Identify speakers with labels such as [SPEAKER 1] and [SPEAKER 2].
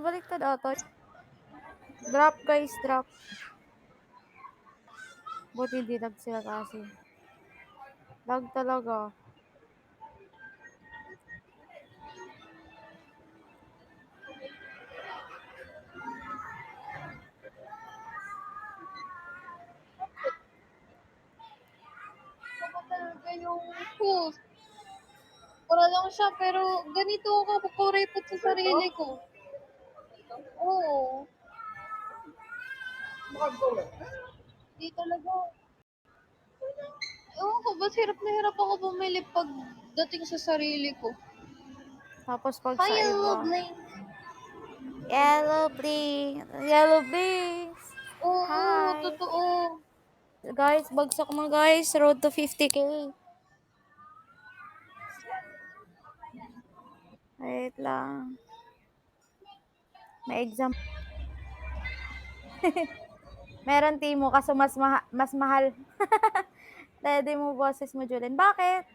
[SPEAKER 1] baliktad ata. Drop guys, drop. Buti hindi lag sila kasi. Lag talaga.
[SPEAKER 2] Talaga yung post. Para lang siya, pero ganito ako kuripot sa sarili ko. Oo. Hindi talaga. Ewan ko, ba't hirap na hirap ako bumili pagdating sa sarili ko.
[SPEAKER 1] Tapos pag
[SPEAKER 2] Hi,
[SPEAKER 1] sa
[SPEAKER 2] Yellow
[SPEAKER 1] iba.
[SPEAKER 2] Blink.
[SPEAKER 1] Yellow Blink. Yellow Blinks.
[SPEAKER 2] Oo,
[SPEAKER 1] Hi.
[SPEAKER 2] totoo.
[SPEAKER 1] Guys, bagsak mo guys. Road to 50k. Wait lang. May exam. Meron Timo kaso mas mahal. Pwede mo boses mo, Julen. Bakit?